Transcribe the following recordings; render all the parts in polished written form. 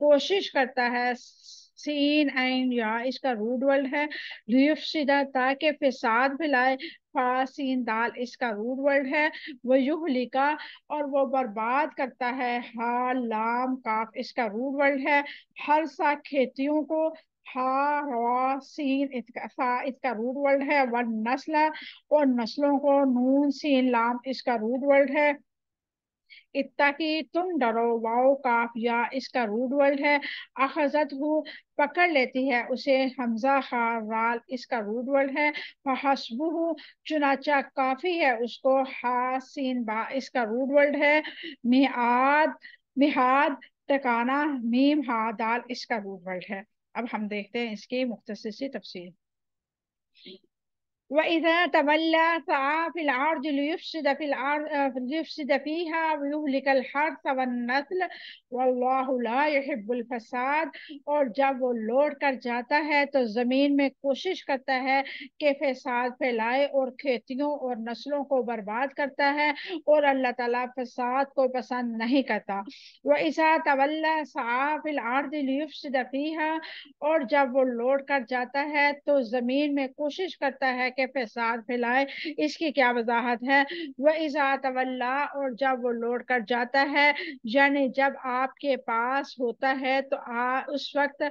کوشش کرتا ہے، سین عین یا اس کا روٹ ورڈ ہے، لیفسدہ تاکہ فساد پھیلائے، فا سین دال اس کا روٹ ورڈ ہے، وہ یہلکا اور وہ برباد کرتا ہے، ہا لام کاف اس کا روٹ ورڈ ہے، ہر سا کھیتیوں کو، ہا روا سین فا اس کا روٹ ورڈ ہے، ون نسل اور نسلوں کو، نون سین لام اس کا روٹ ورڈ ہے، اتقی تم ڈرو، واؤ کاف یا اس کا روٹ ورڈ ہے، اخذت ہو پکڑ لیتی ہے اسے، حمزہ خار رال اس کا روٹ ورڈ ہے، فحسبہ چنانچہ کافی ہے اس کو، ہا سین با اس کا روٹ ورڈ ہے، میعاد میعاد ٹکانا، میم ہا دال اس کا روٹ ورڈ ہے۔ اب ہم دیکھتے ہیں اس کی مختصر سی تفصیل۔ وَإِذَا تَوَلَّى سَعَىٰ فِي الْأَرْضِ لِيُفْسِدَ فِيهَا وَيُهْلِكَ الْحَرْثَ وَالنَّسْلَ وَاللَّهُ لَا يُحِبُّ الْفَسَادَ، اور جب وہ لوٹ کر جاتا ہے تو زمین میں کوشش کرتا ہے کہ فساد پھیلائے اور کھیتیوں اور نسلوں کو برباد کرتا ہے، اور اللہ تعالیٰ فساد کو پسند نہیں کرتا۔ وَإِذَا تَوَلَّى سَعَىٰ فِي الْأَرْضِ لِيُفْسِدَ فِيهَا، اور جب وہ لوٹ کر جاتا ہے تو زمین میں کوشش کرتا ہے کہ فساد پھیلائے، اس کی کیا وضاحت ہے؟ وَإِذَا تَوَلَّىٰ، اور جب وہ لوٹ کر جاتا ہے، یعنی جب آپ کے پاس ہوتا ہے تو اس وقت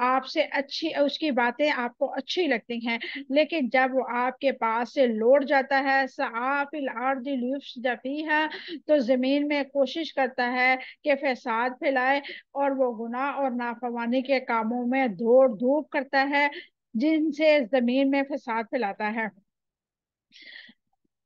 آپ سے اچھی اس کی باتیں آپ کو اچھی لگتی ہیں، لیکن جب وہ آپ کے پاس سے لوٹ جاتا ہے، سعیٰ فی الارض لیفسد فیہا، تو زمین میں کوشش کرتا ہے کہ فساد پھیلائے، اور وہ گناہ اور نافرمانی کے کاموں میں دوڑ دھوپ کرتا ہے جن سے زمین میں فساد پھیلاتا ہے۔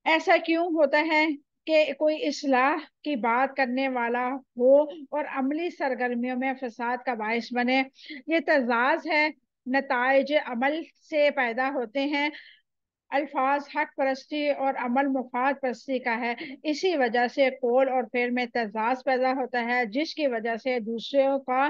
ایسا کیوں ہوتا ہے کہ کوئی اصلاح کی بات کرنے والا ہو اور عملی سرگرمیوں میں فساد کا باعث بنے؟ یہ تضاد ہے، نتائج عمل سے پیدا ہوتے ہیں، الفاظ حق پرستی اور عمل مفاد پرستی کا ہے، اسی وجہ سے قول اور فعل میں تضاد پیدا ہوتا ہے، جس کی وجہ سے دوسروں کا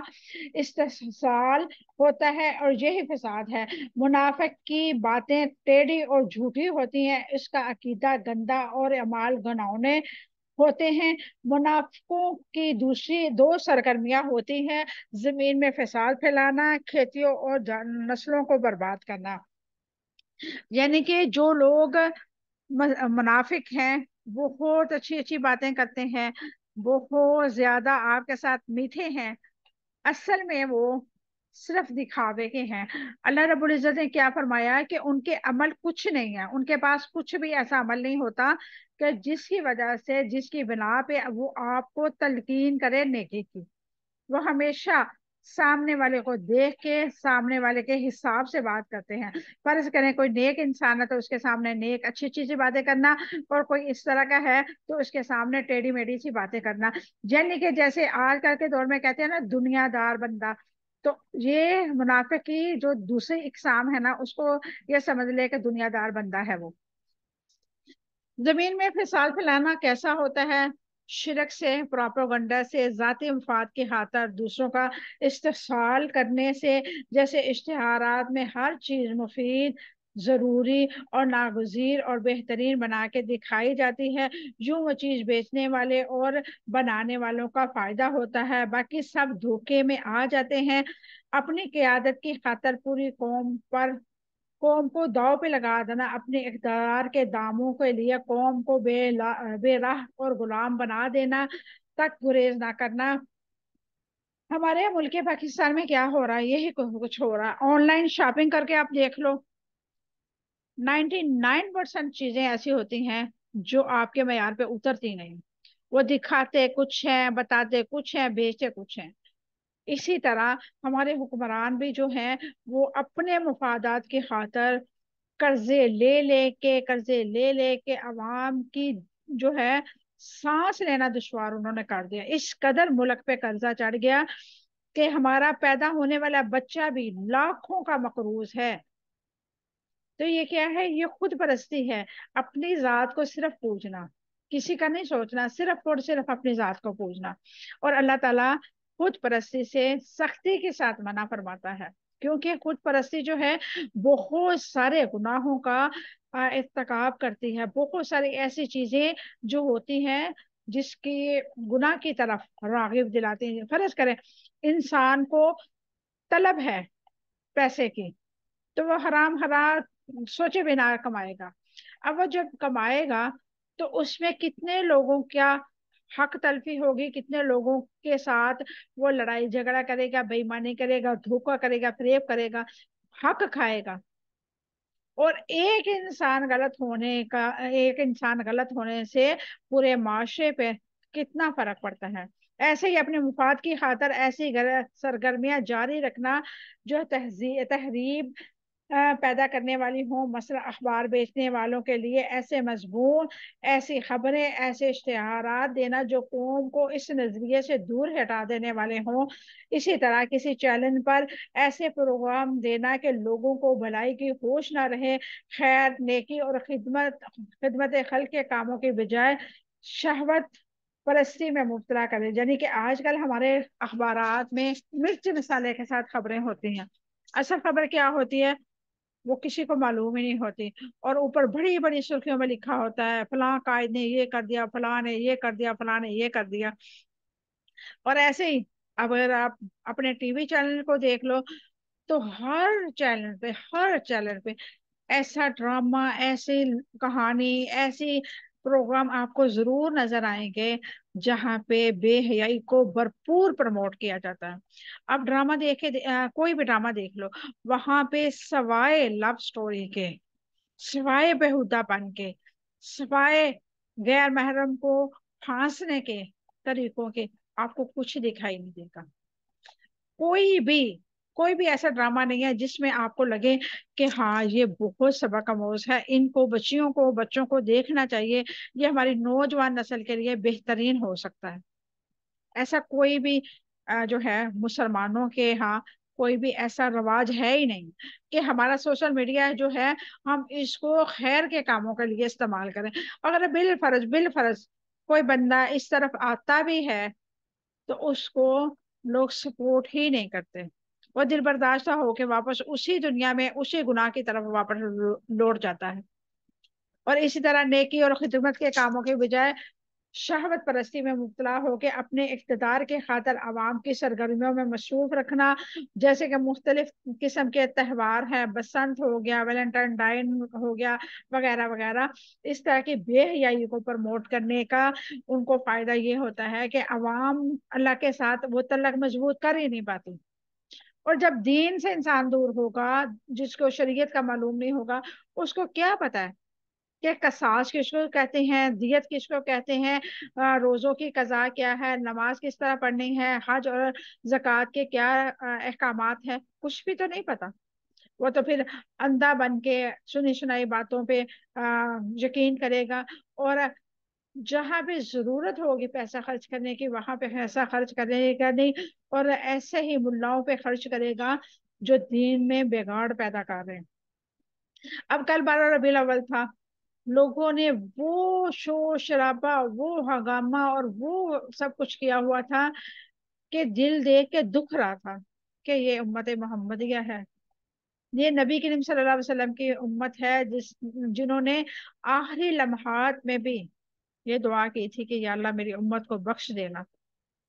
استحصال ہوتا ہے، اور یہی فساد ہے۔ منافق کی باتیں ٹیڑھی اور جھوٹی ہوتی ہیں، اس کا عقیدہ گندا اور اعمال گھناؤنے ہوتے ہیں۔ منافقوں کی دوسری دو سرگرمیاں ہوتی ہیں، زمین میں فساد پھیلانا، کھیتیوں اور نسلوں کو برباد کرنا۔ یعنی کہ جو لوگ منافق ہیں، بہت اچھی اچھی باتیں کرتے ہیں، بہت زیادہ آپ کے ساتھ میٹھے ہیں، اصل میں وہ صرف دکھاوے کے ہیں۔ اللہ رب العزت نے کیا فرمایا کہ ان کے عمل کچھ نہیں ہے، ان کے پاس کچھ بھی ایسا عمل نہیں ہوتا کہ جس کی وجہ سے، جس کی بنا پہ وہ آپ کو تلقین کرے نیکی کی۔ وہ ہمیشہ سامنے والے کو دیکھ کے، سامنے والے کے حساب سے بات کرتے ہیں۔ فرض کریں کوئی نیک انسان ہے تو اس کے سامنے نیک اچھی اچھی سی باتیں کرنا، اور کوئی اس طرح کا ہے تو اس کے سامنے ٹیڑھی میڑھی سی باتیں کرنا، یعنی کہ جیسے آج کل کے دور میں کہتے ہیں نا دنیا دار بندہ، تو یہ منافق کی جو دوسری اقسام ہے نا، اس کو یہ سمجھ لے کہ دنیا دار بندہ ہے وہ۔ زمین میں فساد پھیلانا کیسا ہوتا ہے؟ شرک سے، پروپیگنڈا سے، ذاتی مفاد کی خاطر دوسروں کا استحصال کرنے سے، جیسے اشتہارات میں ہر چیز مفید، ضروری اور ناگزیر اور بہترین بنا کے دکھائی جاتی ہے، یوں وہ چیز بیچنے والے اور بنانے والوں کا فائدہ ہوتا ہے، باقی سب دھوکے میں آ جاتے ہیں۔ اپنی قیادت کی خاطر پوری قوم کو داؤ پہ لگا دینا، اپنے اقتدار کے داموں کے لیے قوم کو بے راہ اور غلام بنا دینا، تک گریز نہ کرنا۔ ہمارے ملک پاکستان میں کیا ہو رہا ہے؟ یہی کچھ ہو رہا ہے۔ آن لائن شاپنگ کر کے آپ دیکھ لو، 99% چیزیں ایسی ہوتی ہیں جو آپ کے معیار پہ اترتی نہیں، وہ دکھاتے کچھ ہیں، بتاتے کچھ ہیں، بیچتے کچھ ہیں۔ اسی طرح ہمارے حکمران بھی جو ہیں وہ اپنے مفادات کی خاطر قرضے لے لے کے عوام کی جو ہے سانس لینا دشوار انہوں نے کر دیا۔ اس قدر ملک پہ قرضہ چڑھ گیا کہ ہمارا پیدا ہونے والا بچہ بھی لاکھوں کا مقروض ہے۔ تو یہ کیا ہے؟ یہ خود پرستی ہے، اپنی ذات کو صرف پوجنا، کسی کا نہیں سوچنا، صرف اور صرف اپنی ذات کو پوجنا۔ اور اللہ تعالیٰ خود پرستی سے سختی کے ساتھ منع فرماتا ہے، کیونکہ خود پرستی جو ہے بہت سارے گناہوں کا ارتکاب کرتی ہے، بہت ساری ایسی چیزیں جو ہوتی ہیں جس کی گناہ کی طرف راغب دلاتے ہیں. فرض کریں انسان کو طلب ہے پیسے کی، تو وہ حرام حلال سوچے بنا کمائے گا. اب وہ جب کمائے گا تو اس میں کتنے لوگوں کیا حق تلفی ہوگی، کتنے لوگوں کے ساتھ وہ لڑائی جھگڑا کرے گا، بے ایمانی کرے گا، دھوکا کرے گا، فریب کرے گا، حق کھائے گا. اور ایک انسان غلط ہونے سے پورے معاشرے پہ کتنا فرق پڑتا ہے. ایسے ہی اپنے مفاد کی خاطر ایسی غلط سرگرمیاں جاری رکھنا جو تحریب پیدا کرنے والی ہوں، مثلا اخبار بیچنے والوں کے لیے ایسے مضمون، ایسی خبریں، ایسے اشتہارات دینا جو قوم کو اس نظریے سے دور ہٹا دینے والے ہوں. اسی طرح کسی چینل پر ایسے پروگرام دینا کہ لوگوں کو بھلائی کی ہوش نہ رہے، خیر، نیکی اور خدمت خلق کے کاموں کی بجائے شہوت پرستی میں مبتلا کرے. یعنی کہ آج کل ہمارے اخبارات میں مرچ مسالے کے ساتھ خبریں ہوتی ہیں. اصل خبر کیا ہوتی ہے وہ کسی کو معلوم ہی نہیں ہوتی، اور اوپر بڑی بڑی سرخیوں میں لکھا ہوتا ہے فلاں قائد نے یہ کر دیا، فلاں نے یہ کر دیا، فلاں نے یہ کر دیا. اور ایسے ہی اگر آپ اپنے ٹی وی چینل کو دیکھ لو تو ہر چینل پہ ایسا ڈرامہ، ایسی کہانی، ایسی پروگرام آپ کو ضرور نظر آئیں گے جہاں پہ بے حیائی کو بھرپور پروموٹ کیا جاتا ہے. اب ڈرامہ دیکھے، کوئی بھی ڈرامہ دیکھ لو، وہاں پہ سوائے لو سٹوری کے، سوائے بےہودہ پن کے، سوائے غیر محرم کو پھانسنے کے طریقوں کے آپ کو کچھ دکھائی نہیں دے گا. کوئی بھی ایسا ڈرامہ نہیں ہے جس میں آپ کو لگے کہ ہاں یہ بہت سبق آموز ہے، ان کو بچوں کو دیکھنا چاہیے، یہ ہماری نوجوان نسل کے لیے بہترین ہو سکتا ہے. ایسا کوئی بھی جو ہے مسلمانوں کے ہاں کوئی بھی ایسا رواج ہے ہی نہیں کہ ہمارا سوشل میڈیا جو ہے ہم اس کو خیر کے کاموں کے لیے استعمال کریں. اگر بالفرض کوئی بندہ اس طرف آتا بھی ہے تو اس کو لوگ سپورٹ ہی نہیں کرتے، وہ دل برداشتہ ہو کے واپس اسی دنیا میں اسی گناہ کی طرف واپس لوٹ جاتا ہے. اور اسی طرح نیکی اور خدمت کے کاموں کے بجائے شہوت پرستی میں مبتلا ہو کے اپنے اقتدار کے خاطر عوام کی سرگرمیوں میں مصروف رکھنا، جیسے کہ مختلف قسم کے تہوار ہیں، بسنت ہو گیا، ویلنٹائن ڈائن ہو گیا، وغیرہ وغیرہ. اس طرح کی بے حیائی کو پروموٹ کرنے کا ان کو فائدہ یہ ہوتا ہے کہ عوام اللہ کے ساتھ وہ تعلق مضبوط کر ہی نہیں پاتی. اور جب دین سے انسان دور ہوگا، جس کو شریعت کا معلوم نہیں ہوگا، اس کو کیا پتا ہے کہ قصاص کس کو کہتے ہیں، دیت کس کو کہتے ہیں، روزوں کی قضا کیا ہے، نماز کس طرح پڑھنی ہے، حج اور زکوٰۃ کے کیا احکامات ہیں، کچھ بھی تو نہیں پتا. وہ تو پھر اندھا بن کے سنی سنائی باتوں پہ یقین کرے گا، اور جہاں بھی ضرورت ہوگی پیسہ خرچ کرنے کی وہاں پہ پیسہ خرچ کرے گا نہیں، اور ایسے ہی ملاؤں پہ خرچ کرے گا جو دین میں بگاڑ پیدا کر رہے ہیں. اب کل 12 ربیع الاول تھا، لوگوں نے وہ شور شرابہ، وہ ہنگامہ اور وہ سب کچھ کیا ہوا تھا کہ دل دیکھ کے دکھ رہا تھا کہ یہ امت محمدیہ ہے، یہ نبی کریم صلی اللہ علیہ وسلم کی امت ہے، جنہوں نے آخری لمحات میں بھی یہ دعا کی تھی کہ یا اللہ میری امت کو بخش دینا.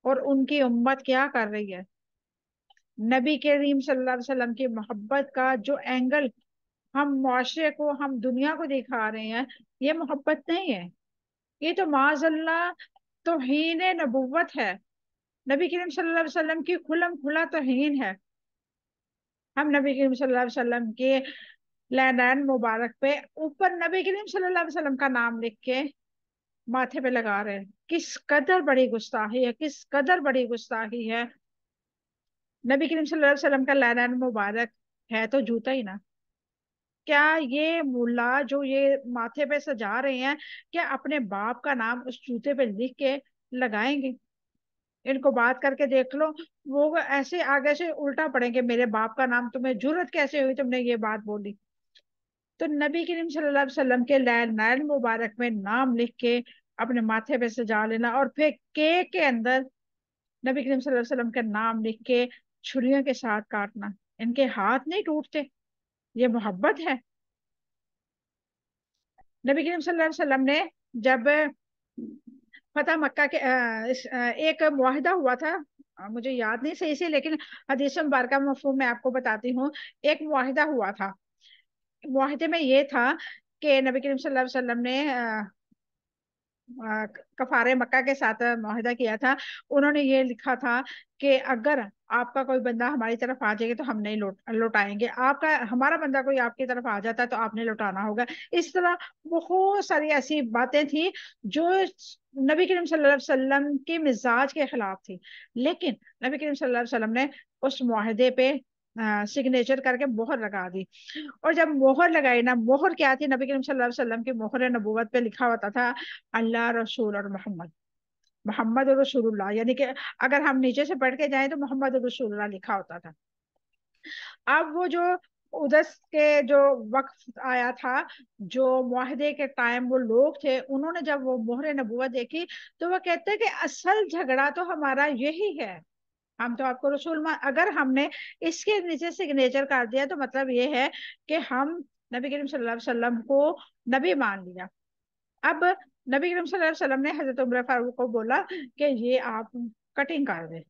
اور ان کی امت کیا کر رہی ہے؟ نبی کریم صلی اللہ علیہ وسلم کی محبت کا جو اینگل ہم معاشرے کو، ہم دنیا کو دکھا رہے ہیں، یہ محبت نہیں ہے، یہ تو معاذ اللہ توہین نبوت ہے، نبی کریم صلی اللہ علیہ وسلم کی کھلم کھلا توہین ہے. ہم نبی کریم صلی اللہ علیہ وسلم کے لینین مبارک پہ اوپر نبی کریم صلی اللہ علیہ وسلم کا نام لکھ کے ماتھے پہ لگا رہے ہیں. کس قدر بڑی گستاخی ہے، کس قدر بڑی گستاخی ہے. نبی کریم صلی اللہ علیہ وسلم کا لینین مبارک ہے تو جوتا ہی نا. کیا یہ ملا جو یہ ماتھے پہ سجا رہے ہیں کیا اپنے باپ کا نام اس جوتے پہ لکھ کے لگائیں گے؟ ان کو بات کر کے دیکھ لو، وہ ایسے آگے سے الٹا پڑیں گے، میرے باپ کا نام تمہیں جرت کیسے ہوئی تم نے یہ بات بولی. تو نبی کریم صلی اللہ علیہ وسلم کے لعل مبارک میں نام لکھ کے اپنے ماتھے پہ سجا لینا، اور پھر کیک کے اندر نبی کریم صلی اللہ علیہ وسلم کا نام لکھ کے چھریوں کے ساتھ کاٹنا، ان کے ہاتھ نہیں ٹوٹتے؟ یہ محبت ہے. نبی کریم صلی اللہ علیہ وسلم نے جب فتح مکہ کے ایک معاہدہ ہوا تھا، مجھے یاد نہیں صحیح سے، لیکن حدیث مبارکہ مفہوم میں آپ کو بتاتی ہوں۔ ایک معاہدہ ہوا تھا، معاہدے میں یہ تھا کہ نبی کریم صلی اللہ علیہ وسلم نے کفار مکہ کے ساتھ معاہدہ کیا تھا۔ انہوں نے یہ لکھا تھا کہ اگر آپ کا کوئی بندہ ہماری طرف آ جائے گا تو ہم نہیں لوٹائیں گے، آپ کا ہمارا بندہ کوئی آپ کی طرف آ جاتا ہے تو آپ نے لوٹانا ہوگا۔ اس طرح بہت ساری ایسی باتیں تھیں جو نبی کریم صلی اللہ علیہ وسلم کے مزاج کے خلاف تھی، لیکن نبی کریم صلی اللہ علیہ وسلم نے اس معاہدے پہ سگنیچر کر کے مہر لگا دی۔ اور جب مہر لگائی نا، مہر کیا تھی؟ نبی کریم صلی اللہ علیہ وسلم کی مہر نبوت پہ لکھا ہوتا تھا اللہ، رسول اور محمد، محمد اور رسول اللہ، یعنی کہ اگر ہم نیچے سے پڑھ کے جائیں تو محمد اور رسول اللہ لکھا ہوتا تھا۔ اب وہ جو ادس کے جو وقت آیا تھا، جو معاہدے کے ٹائم وہ لوگ تھے، انہوں نے جب وہ مہر نبوت دیکھی تو وہ کہتے ہیں کہ اصل جھگڑا تو ہمارا یہی ہے، ہم تو آپ کو رسول اگر ہم نے اس کے نیچے سگنیچر کر دیا تو مطلب یہ ہے کہ ہم نبی کریم صلی اللہ علیہ وسلم کو نبی مان لیا۔ اب نبی کریم صلی اللہ علیہ وسلم نے حضرت عمر فاروق کو بولا کہ یہ آپ کٹنگ کر دیں،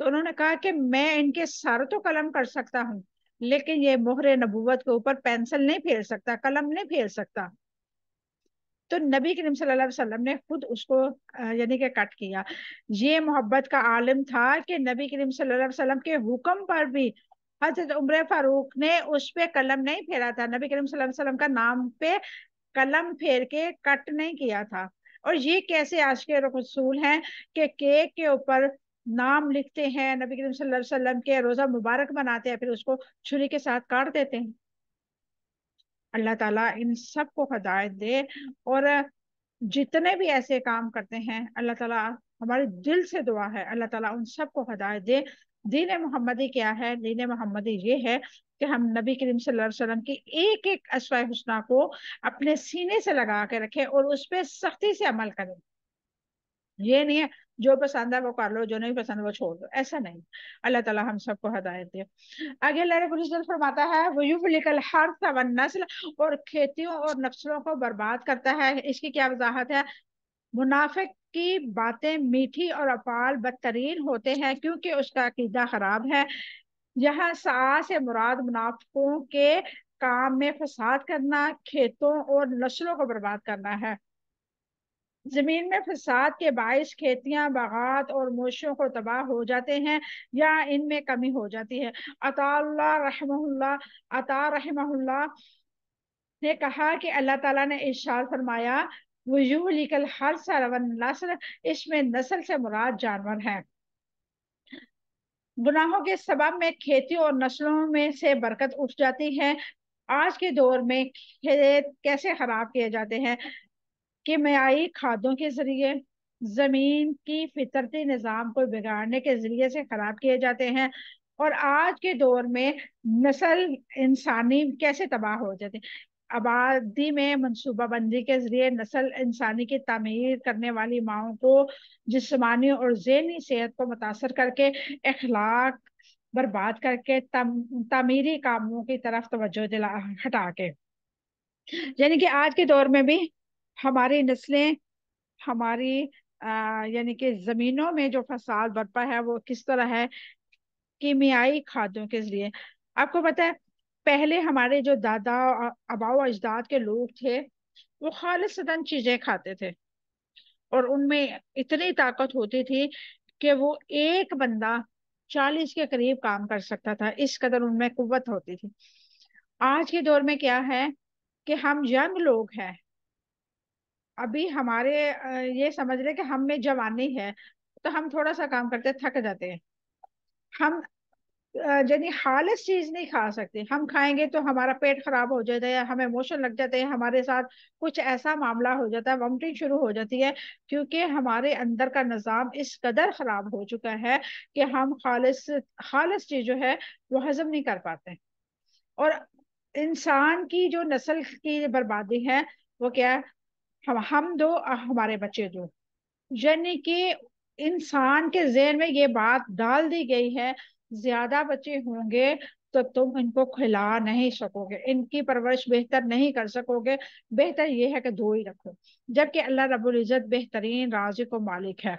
تو انہوں نے کہا کہ میں ان کے سر تو قلم کر سکتا ہوں، لیکن یہ مہر نبوت کے اوپر پینسل نہیں پھیر سکتا، قلم نہیں پھیر سکتا۔ تو نبی کریم صلی اللہ علیہ وسلم نے خود اس کو یعنی کہ کٹ کیا۔ یہ محبت کا عالم تھا کہ نبی کریم صلی اللہ علیہ وسلم کے حکم پر بھی حضرت عمر فاروق نے اس پہ قلم نہیں پھیرا تھا، نبی کریم صلی اللہ علیہ وسلم کا نام پہ قلم پھیر کے کٹ نہیں کیا تھا۔ اور یہ کیسے عاشق رسول ہیں کہ کیک کے اوپر نام لکھتے ہیں نبی کریم صلی اللہ علیہ وسلم کے، روزہ مبارک بناتے ہیں، پھر اس کو چھری کے ساتھ کاٹ دیتے ہیں۔ اللہ تعالیٰ ان سب کو ہدایت دے، اور جتنے بھی ایسے کام کرتے ہیں اللہ تعالیٰ، ہمارے دل سے دعا ہے اللہ تعالیٰ ان سب کو ہدایت دے۔ دین محمدی کیا ہے؟ دین محمدی یہ ہے کہ ہم نبی کریم صلی اللہ علیہ وسلم کی ایک ایک اسوہ حسنہ کو اپنے سینے سے لگا کے رکھیں اور اس پہ سختی سے عمل کریں۔ یہ نہیں ہے جو پسند ہے وہ کر لو، جو نہیں پسند وہ چھوڑ دو، ایسا نہیں۔ اللہ تعالیٰ ہم سب کو ہدایت دے۔ آگے اللہ رب العزت فرماتا ہے وَيُهْلِكَ الْحَرْثَ وَالنَّسْلَ، اور کھیتیوں اور نسلوں کو برباد کرتا ہے۔ اس کی کیا وضاحت ہے؟ منافق کی باتیں میٹھی اور افعال بدترین ہوتے ہیں کیونکہ اس کا عقیدہ خراب ہے۔ یہاں سعا سے مراد منافقوں کے کام میں فساد کرنا، کھیتوں اور نسلوں کو برباد کرنا ہے۔ زمین میں فساد کے باعث کھیتیاں، باغات اور مویشیوں کو تباہ ہو جاتے ہیں یا ان میں کمی ہو جاتی ہے۔ عطا رحمہ اللہ نے کہا کہ اللہ تعالیٰ نے ارشاد فرمایا وَيُهْلِكَ الْحَرْثَ وَالنَّسْلَ، اس میں نسل سے مراد جانور ہیں۔ گناہوں کے سبب میں کھیتی اور نسلوں میں سے برکت اٹھ جاتی ہے۔ آج کے دور میں کھیت کیسے خراب کیے جاتے ہیں؟ کیمیائی کھادوں کے ذریعے، زمین کی فطرتی نظام کو بگاڑنے کے ذریعے سے خراب کیے جاتے ہیں۔ اور آج کے دور میں نسل انسانی کیسے تباہ ہو جاتے ہیں؟ آبادی میں منصوبہ بندی کے ذریعے نسل انسانی کی تعمیر کرنے والی ماؤں کو جسمانی اور ذہنی صحت کو متاثر کر کے، اخلاق برباد کر کے، تعمیری کاموں کی طرف توجہ ہٹا کے، یعنی کہ آج کے دور میں بھی ہماری نسلیں، ہماری یعنی کہ زمینوں میں جو فساد برپا ہے وہ کس طرح ہے؟ کیمیائی کھادوں کے ذریعے۔ آپ کو پتہ ہے پہلے ہمارے جو دادا آباؤ اجداد کے لوگ تھے وہ خالصتاً چیزیں کھاتے تھے، اور ان میں اتنی طاقت ہوتی تھی کہ وہ ایک بندہ 40 کے قریب کام کر سکتا تھا، اس قدر ان میں قوت ہوتی تھی۔ آج کے دور میں کیا ہے کہ ہم ینگ لوگ ہیں، ابھی ہمارے یہ سمجھ لیں کہ ہم میں جوانی ہے تو ہم تھوڑا سا کام کرتے تھک جاتے ہیں، ہم یعنی خالص چیز نہیں کھا سکتے، ہم کھائیں گے تو ہمارا پیٹ خراب ہو جاتا ہے، ہمیں موشن لگ جاتے ہیں، ہمارے ساتھ کچھ ایسا معاملہ ہو جاتا ہے، وامٹنگ شروع ہو جاتی ہے، کیونکہ ہمارے اندر کا نظام اس قدر خراب ہو چکا ہے کہ ہم خالص چیز جو ہے وہ ہضم نہیں کر پاتے۔ اور انسان کی جو نسل کی بربادی ہے وہ کیا ہے؟ ہم دو ہمارے بچے دو، یعنی کہ انسان کے ذہن میں یہ بات ڈال دی گئی ہے زیادہ بچے ہوں گے تو تم ان کو کھلا نہیں سکوگے، ان کی پرورش بہتر نہیں کر سکوگے، بہتر یہ ہے کہ دو ہی رکھو، جبکہ اللہ رب العزت بہترین رازق و مالک ہے۔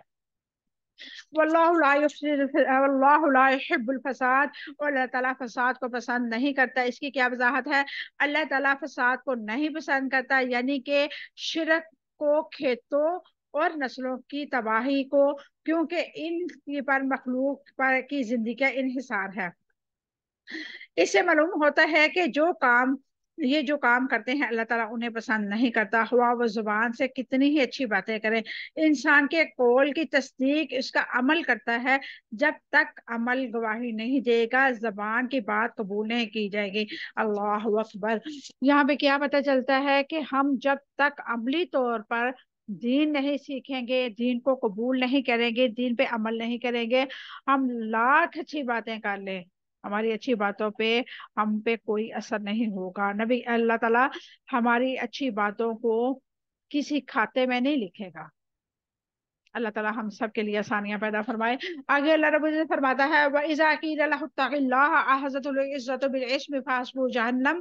واللہ لا يحب الفساد، اور اللہ تعالیٰ فساد کو پسند نہیں کرتا۔ اس کی کیا وضاحت ہے؟ اللہ تعالیٰ فساد کو نہیں پسند کرتا، یعنی کہ شرک کو، کھیتوں اور نسلوں کی تباہی کو، کیونکہ ان پر مخلوق پر کی زندگی کا انحصار ہے۔ اس سے معلوم ہوتا ہے کہ جو کام کرتے ہیں اللہ تعالیٰ انہیں پسند نہیں کرتا، ہوا وہ زبان سے کتنی ہی اچھی باتیں کرے، انسان کے قول کی تصدیق اس کا عمل کرتا ہے، جب تک عمل گواہی نہیں دے گا زبان کی بات قبول نہیں کی جائے گی۔ اللہ اکبر۔ یہاں پہ کیا پتہ چلتا ہے کہ ہم جب تک عملی طور پر دین نہیں سیکھیں گے، دین کو قبول نہیں کریں گے، دین پہ عمل نہیں کریں گے، ہم لاکھ اچھی باتیں کر لیں، ہماری اچھی باتوں پہ ہم پہ کوئی اثر نہیں ہوگا۔ نبی اللہ تعالیٰ ہماری اچھی باتوں کو کسی کھاتے میں نہیں لکھے گا۔ اللہ تعالیٰ ہم سب کے لیے آسانیاں پیدا فرمائے۔ آگے اللہ رب العزت فرماتا ہے وَإِذَا قِيلَ لَهُ اتَّقِ اللَّهَ أَخَذَتْهُ الْعِزَّةُ بِالْإِثْمِ فَحَسْبُهُ جَهَنَّمُ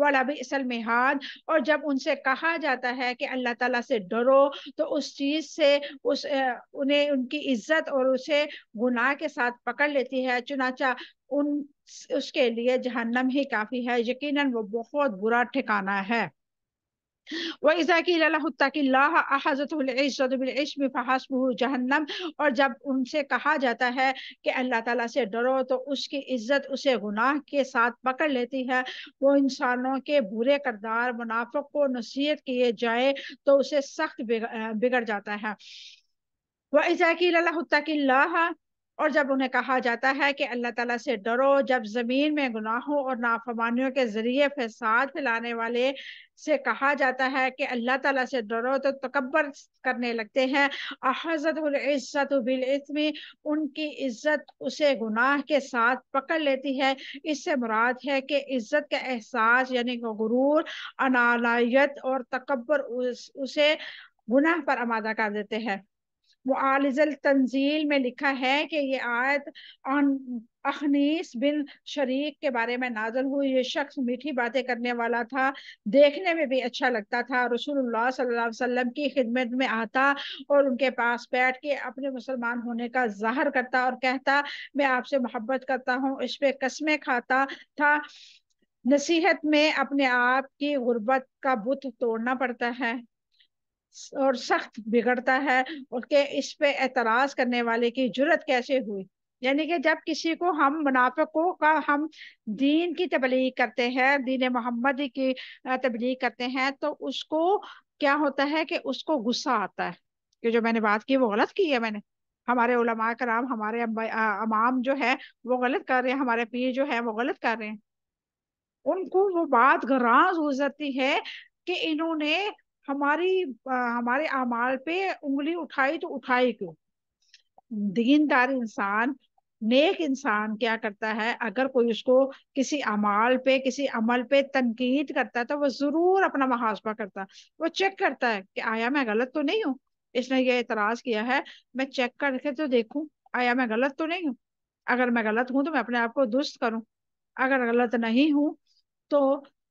وَلَبِئْسَ الْمِهَادُ، اور جب ان سے کہا جاتا ہے کہ اللہ تعالیٰ سے ڈرو، تو اس چیز سے انہیں ان کی عزت اور اسے گناہ کے ساتھ پکڑ لیتی ہے، چنانچہ اس کے لیے جہنم ہی کافی ہے، یقیناً وہ بہت برا ٹھکانہ ہے۔ وَإِذَا قِيلَ لَهُ اتَّقِ اللَّهَ أَخَذَتْهُ الْعِزَّةُ بِالْإِثْمِ فَحَسْبُهُ جَهَنَّمُ، اور جب ان سے کہا جاتا ہے کہ اللہ تعالیٰ سے ڈرو، تو اس کی عزت اسے گناہ کے ساتھ پکڑ لیتی ہے، وہ انسانوں کے برے کردار منافق کو نصیحت کیے جائے تو اسے سخت بگڑ جاتا ہے۔ وَإِذَا قِيلَ لَهُ اتَّقِ اللَّهَ، اور جب انہیں کہا جاتا ہے کہ اللہ تعالیٰ سے ڈرو، جب زمین میں گناہوں اور نافرمانیوں کے ذریعے فساد پھیلانے والے سے کہا جاتا ہے کہ اللہ تعالیٰ سے ڈرو، تو تکبر کرنے لگتے ہیں۔ اخذت العزت بالاسم، ان کی عزت اسے گناہ کے ساتھ پکڑ لیتی ہے۔ اس سے مراد ہے کہ عزت کا احساس یعنی کہ غرور، انانیت اور تکبر اسے گناہ پر آمادہ کر دیتے ہیں۔ معالج التنزیل میں لکھا ہے کہ یہ آیت اخنیس بن شریک کے بارے میں نازل ہوئی۔ یہ شخص میٹھی باتیں کرنے والا تھا، دیکھنے میں بھی اچھا لگتا تھا، رسول اللہ صلی اللہ علیہ وسلم کی خدمت میں آتا اور ان کے پاس بیٹھ کے اپنے مسلمان ہونے کا ظاہر کرتا اور کہتا میں آپ سے محبت کرتا ہوں، اس پہ قسمیں کھاتا تھا۔ نصیحت میں اپنے آپ کی غربت کا بت توڑنا پڑتا ہے اور سخت بگڑتا ہے، اور کہ اس پہ اعتراض کرنے والے کی جرت کیسے ہوئی، یعنی کہ جب کسی کو ہم منافقوں کا ہم دین کی تبلیغ کرتے ہیں، دین محمدی کی تبلیغ کرتے ہیں، تو اس کو کیا ہوتا ہے کہ اس کو غصہ آتا ہے کہ جو میں نے بات کی وہ غلط کی ہے، میں نے ہمارے علماء کرام، ہمارے امام جو ہے وہ غلط کر رہے ہیں، ہمارے پیر جو ہے وہ غلط کر رہے ہیں، ان کو وہ بات گراں گزرتی ہے کہ انہوں نے ہمارے اعمال پہ انگلی اٹھائی تو اٹھائی کیوں؟ دیندار انسان، نیک انسان کیا کرتا ہے، اگر کوئی اس کو کسی اعمال پہ، کسی عمل پہ تنقید کرتا ہے تو وہ ضرور اپنا محاسبہ کرتا ہے، وہ چیک کرتا ہے کہ آیا میں غلط تو نہیں ہوں، اس نے یہ اعتراض کیا ہے، میں چیک کر کے تو دیکھوں آیا میں غلط تو نہیں ہوں، اگر میں غلط ہوں تو میں اپنے آپ کو درست کروں، اگر غلط نہیں ہوں تو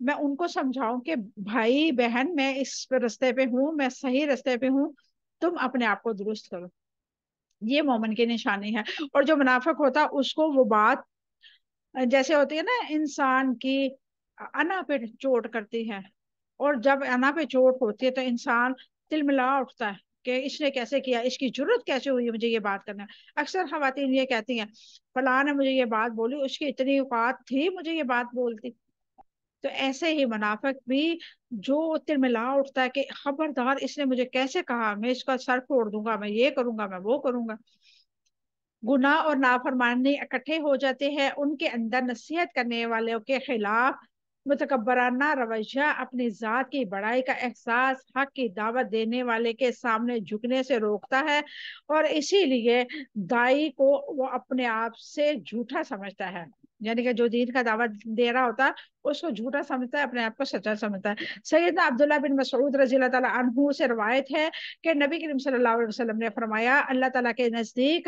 میں ان کو سمجھاؤں کہ بھائی بہن میں اس رستے پہ ہوں، میں صحیح رستے پہ ہوں، تم اپنے آپ کو درست کرو۔ یہ مومن کی نشانی ہے۔ اور جو منافق ہوتا اس کو وہ بات جیسے ہوتی ہے نا، انسان کی انا پہ چوٹ کرتی ہے، اور جب انا پہ چوٹ ہوتی ہے تو انسان تلملا اٹھتا ہے کہ اس نے کیسے کیا، اس کی جرت کیسے ہوئی مجھے یہ بات کرنا۔ اکثر خواتین یہ کہتی ہیں فلاں نے مجھے یہ بات بولی، اس کی اتنی اوقات تھی مجھے یہ بات بولتی۔ تو ایسے ہی منافق بھی جو تلملا اٹھتا ہے کہ خبردار اس نے مجھے کیسے کہا، میں اس کا سر پھوڑ دوں گا، میں یہ کروں گا، میں وہ کروں گا۔ گناہ اور نافرمانی اکٹھے ہو جاتے ہیں ان کے اندر، نصیحت کرنے والوں کے خلاف متکبرانہ رویہ، اپنی ذات کی بڑائی کا احساس حق کی دعوت دینے والے کے سامنے جھکنے سے روکتا ہے، اور اسی لیے دائی کو وہ اپنے آپ سے جھوٹا سمجھتا ہے، یعنی کہ جو دین کا دعوت دے رہا ہوتا ہے اس کو جھوٹا سمجھتا ہے، اپنے آپ کو سچا سمجھتا ہے۔ سیدنا عبداللہ بن مسعود رضی اللہ تعالیٰ عنہ سے روایت ہے کہ نبی کریم صلی اللہ علیہ وسلم نے فرمایا اللہ تعالیٰ کے نزدیک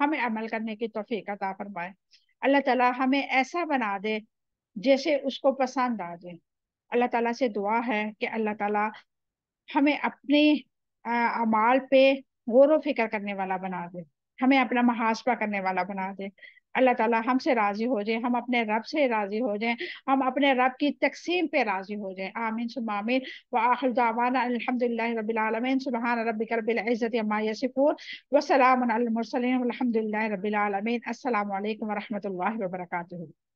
ہمیں عمل کرنے کی توفیق عطا فرمائے۔ اللہ تعالیٰ ہمیں ایسا بنا دے جیسے اس کو پسند آ جائے۔ اللہ تعالیٰ سے دعا ہے کہ اللہ تعالیٰ ہمیں اپنے اعمال پہ غور و فکر کرنے والا بنا دے، ہمیں اپنا محاسبہ کرنے والا بنا دے۔ اللہ تعالیٰ ہم سے راضی ہو جائے، ہم اپنے رب سے راضی ہو جائیں، ہم اپنے رب کی تقسیم پہ راضی ہو جائیں۔ آمین ثم آمین۔ وآخر دعوانا الحمد للہ رب العالمین۔ سبحان ربک رب العزت عما یصفون وسلام علی المرسلین والحمد للہ رب العالمین۔ السلام علیکم ورحمۃ اللہ وبرکاتہ۔